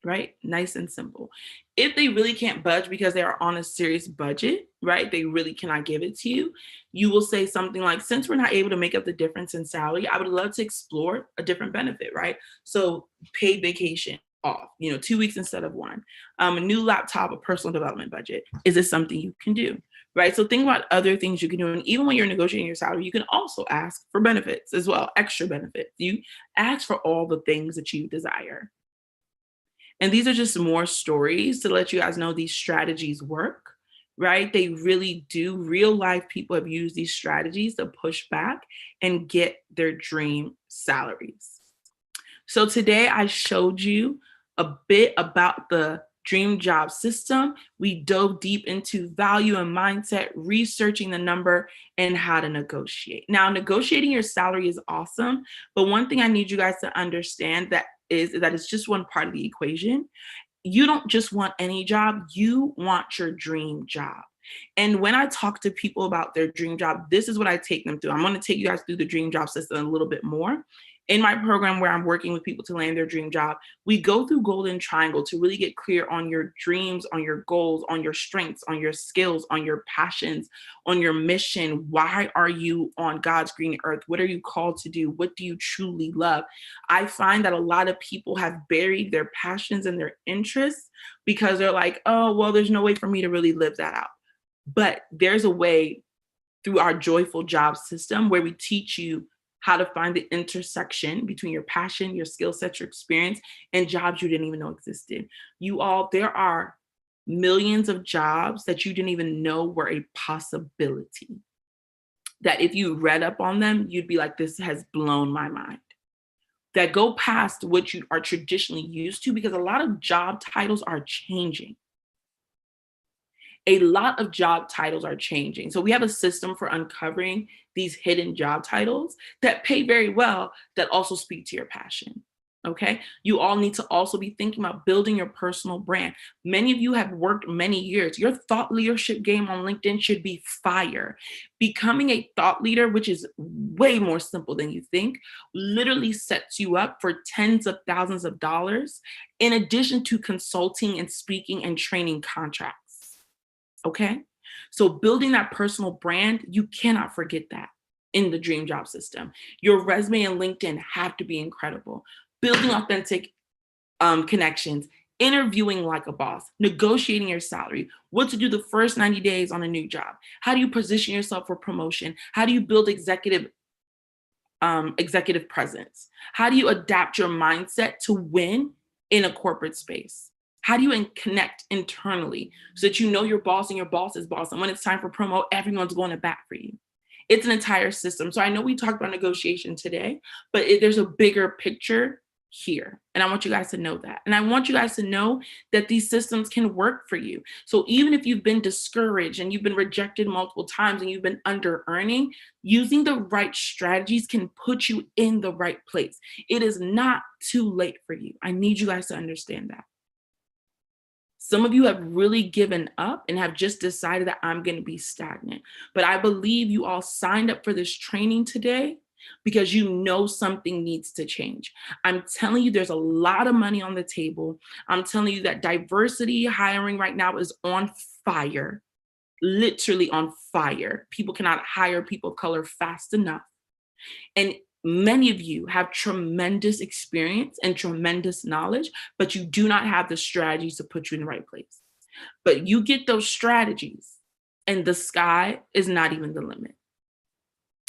Right? Nice and simple. If they really can't budge because they are on a serious budget, right? They really cannot give it to you. You will say something like, since we're not able to make up the difference in salary, I would love to explore a different benefit, right? So paid vacation off, 2 weeks instead of one, a new laptop, a personal development budget. Is this something you can do? Right? So think about other things you can do. And even when you're negotiating your salary, you can also ask for benefits as well, extra benefits. You ask for all the things that you desire. And these are just more stories to let you guys know these strategies work, right? They really do. Real life people have used these strategies to push back and get their dream salaries. So today I showed you a bit about the dream job system. We dove deep into value and mindset, researching the number and how to negotiate. Now, negotiating your salary is awesome, but one thing I need you guys to understand that it's just one part of the equation. You don't just want any job, you want your dream job. And when I talk to people about their dream job, this is what I take them through. I'm going to take you guys through the dream job system a little bit more. In my program where I'm working with people to land their dream job, we go through Golden Triangle to really get clear on your dreams, on your goals, on your strengths, on your skills, on your passions, on your mission. Why are you on God's green earth? What are you called to do? What do you truly love? I find that a lot of people have buried their passions and their interests because they're like, oh, well, there's no way for me to really live that out. But there's a way through our joyful job system where we teach you how to find the intersection between your passion, your skill set, your experience, and jobs you didn't even know existed. There are millions of jobs that you didn't even know were a possibility. That if you read up on them, you'd be like, this has blown my mind. That go past what you are traditionally used to, because a lot of job titles are changing. A lot of job titles are changing. So we have a system for uncovering these hidden job titles that pay very well, that also speak to your passion. Okay. You all need to also be thinking about building your personal brand. Many of you have worked many years. Your thought leadership game on LinkedIn should be fire. Becoming a thought leader, which is way more simple than you think, literally sets you up for tens of thousands of dollars, in addition to consulting and speaking and training contracts. Okay. So building that personal brand, you cannot forget that in the dream job system. Your resume and LinkedIn have to be incredible. Building authentic connections, interviewing like a boss, negotiating your salary, what to do the first 90 days on a new job. How do you position yourself for promotion? How do you build executive presence? How do you adapt your mindset to win in a corporate space? How do you connect internally so that you know your boss and your boss's boss? And when it's time for promo, everyone's going to bat for you. It's an entire system. So I know we talked about negotiation today, but there's a bigger picture here. And I want you guys to know that. And I want you guys to know that these systems can work for you. So even if you've been discouraged and you've been rejected multiple times and you've been under earning, using the right strategies can put you in the right place. It is not too late for you. I need you guys to understand that. Some of you have really given up and have just decided that I'm going to be stagnant. But I believe you all signed up for this training today because you know something needs to change. I'm telling you, there's a lot of money on the table. I'm telling you that diversity hiring right now is on fire, literally on fire. People cannot hire people of color fast enough. And many of you have tremendous experience and tremendous knowledge, but you do not have the strategies to put you in the right place. But you get those strategies and the sky is not even the limit.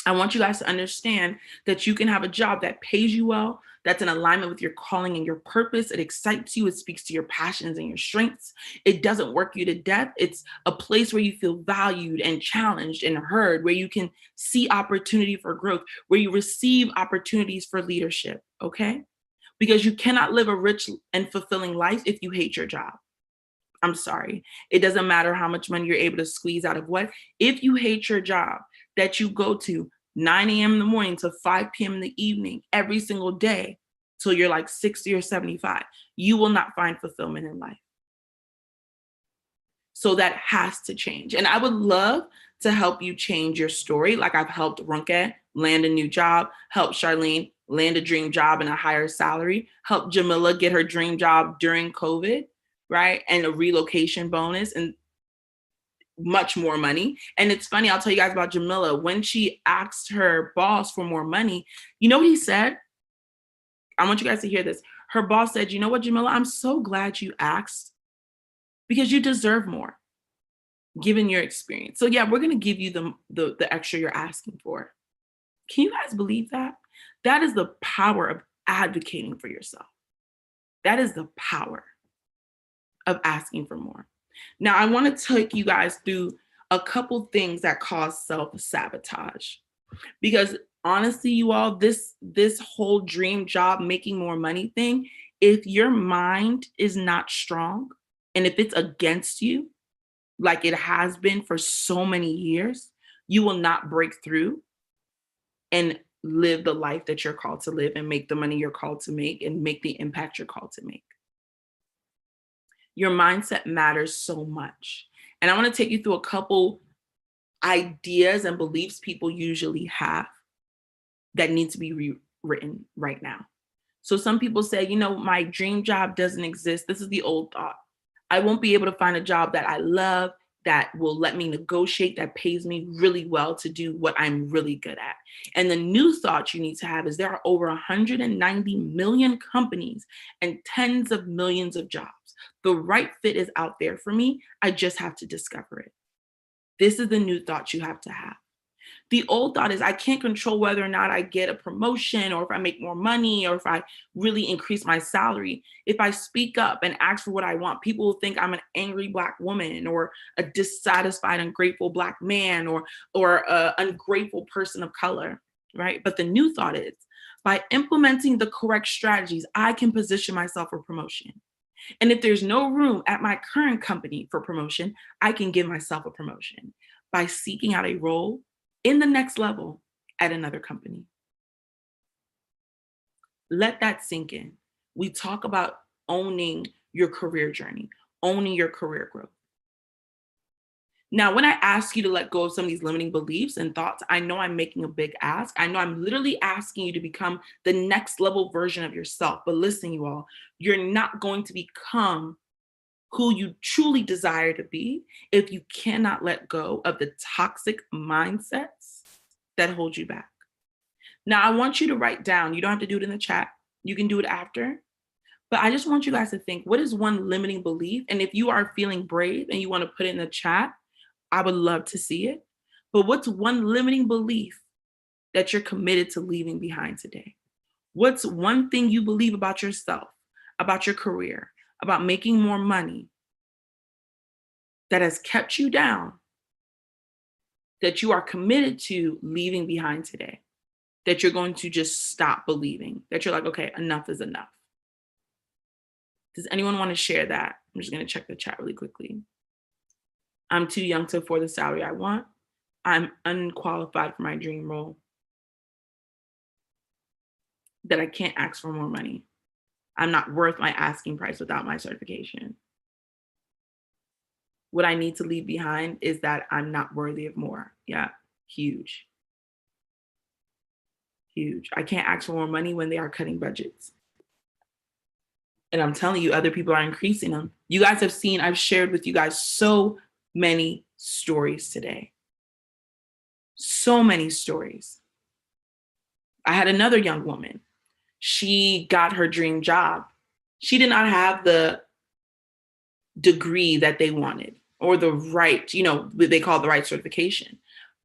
I want you guys to understand that you can have a job that pays you well, that's in alignment with your calling and your purpose. It excites you. It speaks to your passions and your strengths. It doesn't work you to death. It's a place where you feel valued and challenged and heard, where you can see opportunity for growth, where you receive opportunities for leadership, okay? Because you cannot live a rich and fulfilling life if you hate your job. I'm sorry. It doesn't matter how much money you're able to squeeze out of what. If you hate your job that you go to 9 a.m. in the morning to 5 p.m. in the evening every single day, till you're like 60 or 75, you will not find fulfillment in life. So that has to change. And I would love to help you change your story. Like I've helped Runke land a new job, help Charlene land a dream job and a higher salary, help Jamila get her dream job during COVID, right? And a relocation bonus and much more money. And it's funny, I'll tell you guys about Jamila. When she asked her boss for more money, you know what he said? I want you guys to hear this. Her boss said, you know what, Jamila, I'm so glad you asked because you deserve more given your experience. So yeah, we're going to give you the extra you're asking for. Can you guys believe that? That is the power of advocating for yourself. That is the power of asking for more. Now, I want to take you guys through a couple things that cause self-sabotage. Because honestly, you all, this whole dream job, making more money thing, if your mind is not strong and if it's against you, like it has been for so many years, you will not break through and live the life that you're called to live and make the money you're called to make and make the impact you're called to make. Your mindset matters so much. And I want to take you through a couple ideas and beliefs people usually have that need to be rewritten right now. So some people say, you know, my dream job doesn't exist. This is the old thought. I won't be able to find a job that I love, that will let me negotiate, that pays me really well to do what I'm really good at. And the new thought you need to have is there are over 190 million companies and tens of millions of jobs. The right fit is out there for me. I just have to discover it. This is the new thought you have to have. The old thought is I can't control whether or not I get a promotion or if I make more money or if I really increase my salary. If I speak up and ask for what I want, people will think I'm an angry Black woman or a dissatisfied, ungrateful Black man or an ungrateful person of color, right? But the new thought is by implementing the correct strategies, I can position myself for promotion. And if there's no room at my current company for promotion, I can give myself a promotion by seeking out a role in the next level at another company. Let that sink in. We talk about owning your career journey, owning your career growth. Now, when I ask you to let go of some of these limiting beliefs and thoughts, I know I'm making a big ask. I know I'm literally asking you to become the next level version of yourself. But listen, you all, you're not going to become who you truly desire to be if you cannot let go of the toxic mindsets that hold you back. Now, I want you to write down, you don't have to do it in the chat, you can do it after, but I just want you guys to think, what is one limiting belief? And if you are feeling brave and you want to put it in the chat, I would love to see it. But what's one limiting belief that you're committed to leaving behind today? What's one thing you believe about yourself, about your career, about making more money that has kept you down, that you are committed to leaving behind today, that you're going to just stop believing, that you're like, okay, enough is enough? Does anyone want to share that? I'm just going to check the chat really quickly. I'm too young to afford the salary I want. I'm unqualified for my dream role. That I can't ask for more money. I'm not worth my asking price without my certification. What I need to leave behind is that I'm not worthy of more. Yeah, huge. Huge. I can't ask for more money when they are cutting budgets. And I'm telling you, other people are increasing them. You guys have seen, I've shared with you guys so many stories today. So many stories. I had another young woman. She got her dream job. She did not have the degree that they wanted or the right, they call it the right certification,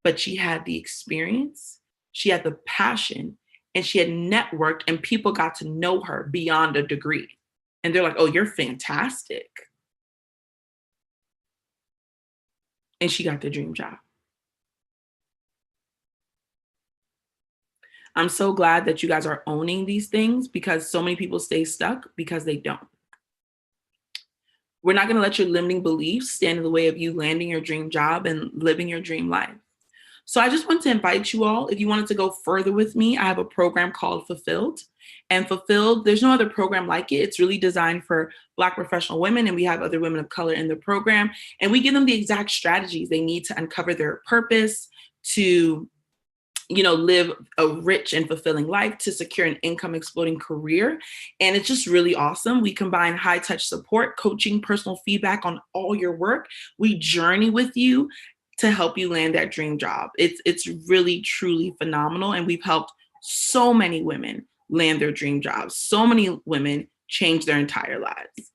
but she had the experience, she had the passion, and she had networked and people got to know her beyond a degree. And they're like, oh, you're fantastic. And she got the dream job. I'm so glad that you guys are owning these things because so many people stay stuck because they don't. We're not going to let your limiting beliefs stand in the way of you landing your dream job and living your dream life. So I just want to invite you all, if you wanted to go further with me, I have a program called Fulfilled. And Fulfilled, there's no other program like it. It's really designed for Black professional women, and we have other women of color in the program. And we give them the exact strategies they need to uncover their purpose, to live a rich and fulfilling life, to secure an income exploding career. And it's just really awesome. We combine high touch support, coaching, personal feedback on all your work. We journey with you to help you land that dream job. It's really, truly phenomenal. And we've helped so many women land their dream jobs. So many women change their entire lives.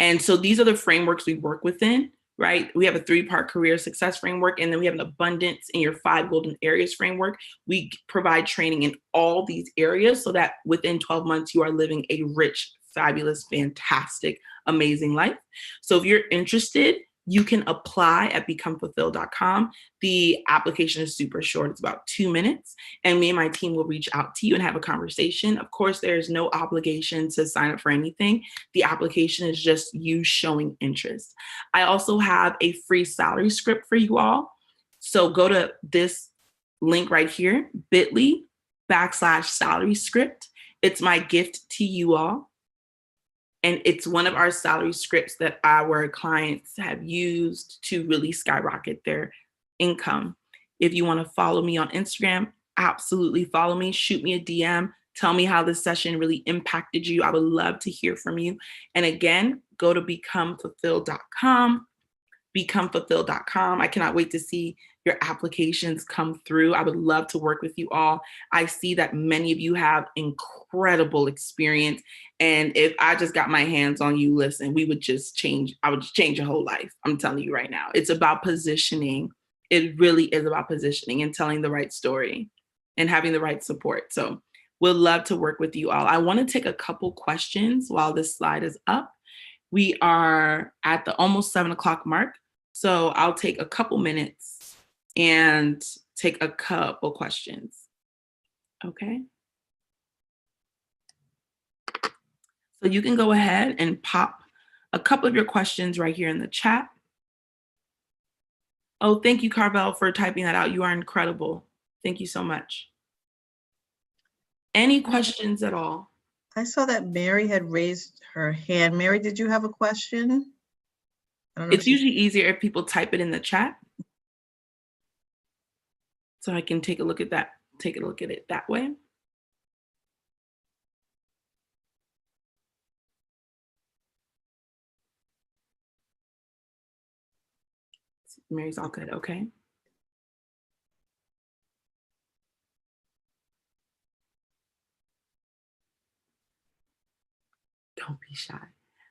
And so these are the frameworks we work within, right? We have a 3-part career success framework, and then we have an abundance in your 5 golden areas framework. We provide training in all these areas so that within 12 months, you are living a rich, fabulous, fantastic, amazing life. So if you're interested, you can apply at becomefulfilled.com. The application is super short. It's about 2 minutes. And me and my team will reach out to you and have a conversation. Of course, there's no obligation to sign up for anything. The application is just you showing interest. I also have a free salary script for you all. So go to this link right here, bit.ly/salary script. It's my gift to you all. And it's one of our salary scripts that our clients have used to really skyrocket their income. If you want to follow me on Instagram, absolutely follow me. Shoot me a DM. Tell me how this session really impacted you. I would love to hear from you. And again, go to becomefulfilled.com. Becomefulfilled.com. I cannot wait to see your applications come through. I would love to work with you all. I see that many of you have incredible experience. And if I just got my hands on you, listen, I would just change your whole life. I'm telling you right now. It's about positioning. It really is about positioning and telling the right story and having the right support. So we'd love to work with you all. I want to take a couple questions while this slide is up. We are at the almost 7:00 mark. So I'll take a couple minutes and take a couple questions. Okay. So you can go ahead and pop a couple of your questions right here in the chat. Oh, thank you, Carvel, for typing that out. You are incredible. Thank you so much. Any questions at all? I saw that Mary had raised her hand. Mary, did you have a question? It's usually easier if people type it in the chat. So I can take a look at that, it that way. Mary's all good, okay. Don't be shy.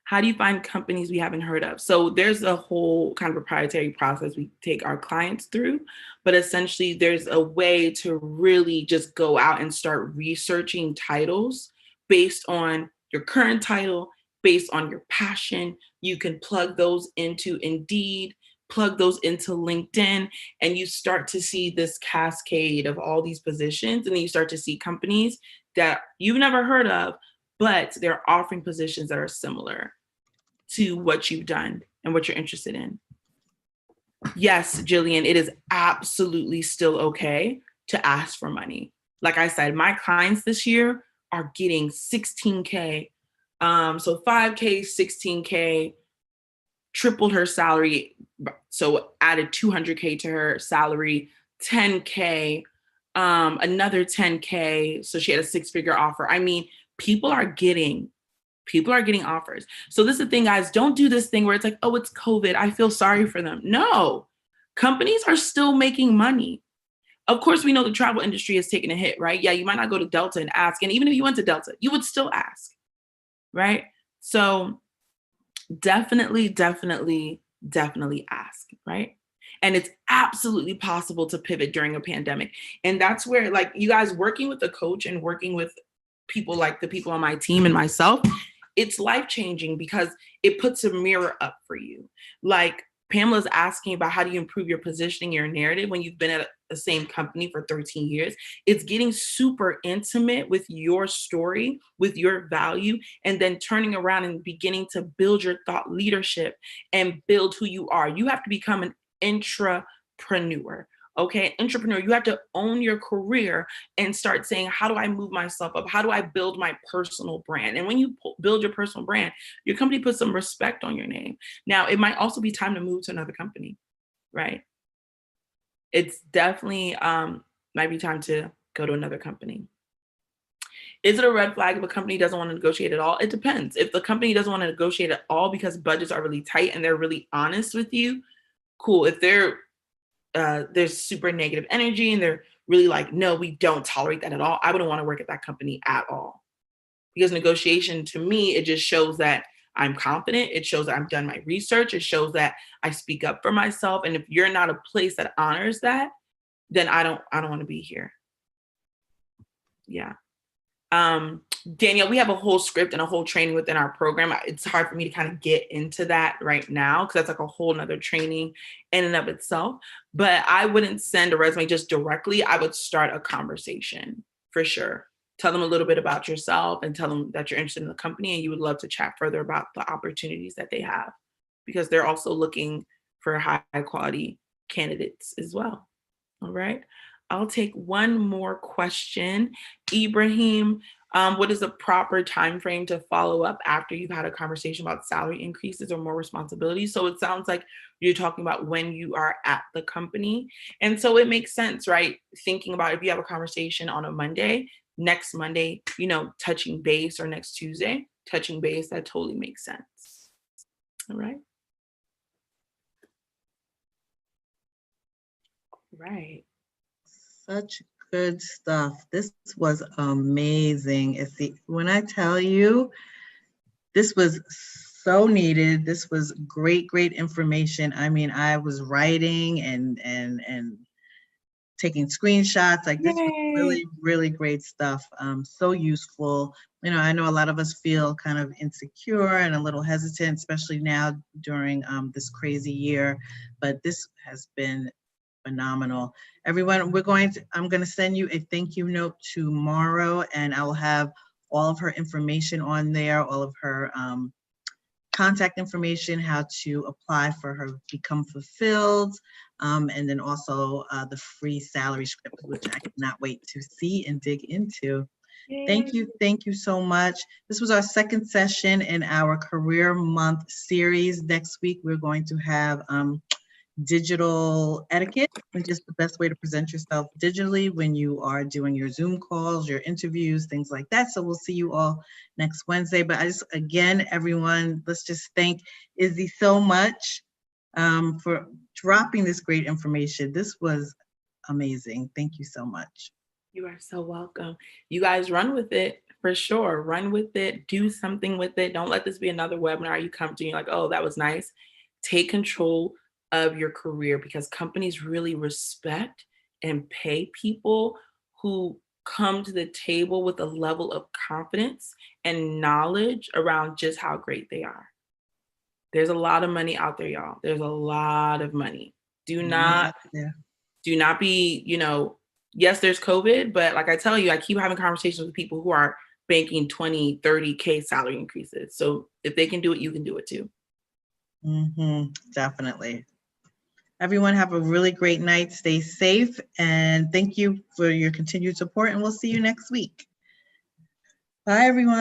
How do you find companies we haven't heard of? So there's a whole kind of proprietary process we take our clients through, but essentially there's a way to really just go out and start researching titles based on your current title, based on your passion. You can plug those into Indeed, plug those into LinkedIn, and you start to see this cascade of all these positions. And then you start to see companies that you've never heard of, but they're offering positions that are similar to what you've done and what you're interested in. Yes, Jillian, it is absolutely still okay to ask for money. Like I said, my clients this year are getting 16K. So 5K, 16K, tripled her salary. So added 200K to her salary, 10K, another 10K. So she had a 6-figure offer. I mean, people are getting offers. So this is the thing, guys, don't do this thing where it's like, oh, it's COVID, I feel sorry for them. No, companies are still making money. Of course, we know the travel industry is taking a hit, right? Yeah, you might not go to Delta and ask. And even if you went to Delta, you would still ask, right? So definitely ask, right? And it's absolutely possible to pivot during a pandemic. And that's where, like, you guys working with a coach and working with people like the people on my team and myself, it's life-changing because it puts a mirror up for you. Like Pamela's asking about how do you improve your positioning, your narrative when you've been at the same company for 13 years. It's getting super intimate with your story, with your value, and then turning around and beginning to build your thought leadership and build who you are. You have to become an intrapreneur. Okay, entrepreneur, you have to own your career and start saying, how do I move myself up? How do I build my personal brand? And when you build your personal brand, your company puts some respect on your name. Now, it might also be time to move to another company, right? It's definitely might be time to go to another company. Is it a red flag if a company doesn't want to negotiate at all? It depends. If the company doesn't want to negotiate at all because budgets are really tight and they're really honest with you, cool. If there's super negative energy and they're really like, no, we don't tolerate that at all, I wouldn't want to work at that company at all. Because negotiation, to me, it just shows that I'm confident. It shows that I've done my research. It shows that I speak up for myself. And if you're not a place that honors that, then I don't want to be here. Yeah. Danielle, we have a whole script and a whole training within our program. It's hard for me to kind of get into that right now because that's like a whole nother training in and of itself. But I wouldn't send a resume just directly. I would start a conversation for sure. Tell them a little bit about yourself and tell them that you're interested in the company and you would love to chat further about the opportunities that they have, because they're also looking for high quality candidates as well. All right. I'll take one more question. Ibrahim, what is the proper time frame to follow up after you've had a conversation about salary increases or more responsibilities? So it sounds like you're talking about when you are at the company. And so it makes sense, right? Thinking about if you have a conversation on a Monday, next Monday, touching base, or next Tuesday, touching base, that totally makes sense. All right. Right. Such good stuff. This was amazing. When I tell you, this was so needed. This was great information. I mean, I was writing and taking screenshots. Like, this was really great stuff. So useful. I know a lot of us feel kind of insecure and a little hesitant, especially now during this crazy year, but this has been phenomenal. Everyone, I'm going to send you a thank you note tomorrow, and I will have all of her information on there, all of her contact information, how to apply for her Become Fulfilled, and then also the free salary script, which I cannot wait to see and dig into. Thank you so much. This was our second session in our Career Month series. Next week, we're going to have digital etiquette, which is the best way to present yourself digitally when you are doing your Zoom calls, your interviews, things like that. So we'll see you all next Wednesday. But again, everyone, let's just thank Izzy so much for dropping this great information. This was amazing. Thank you so much. You are so welcome. You guys run with it for sure. Run with it. Do something with it. Don't let this be another webinar you come to and you're like, oh, that was nice. Take control of your career, because companies really respect and pay people who come to the table with a level of confidence and knowledge around just how great they are. There's a lot of money out there, y'all. There's a lot of money. Do not be, yes, there's COVID, but like I tell you, I keep having conversations with people who are banking 20, 30K salary increases. So if they can do it, you can do it too. Definitely. Everyone have a really great night. Stay safe, and thank you for your continued support, and we'll see you next week. Bye, everyone.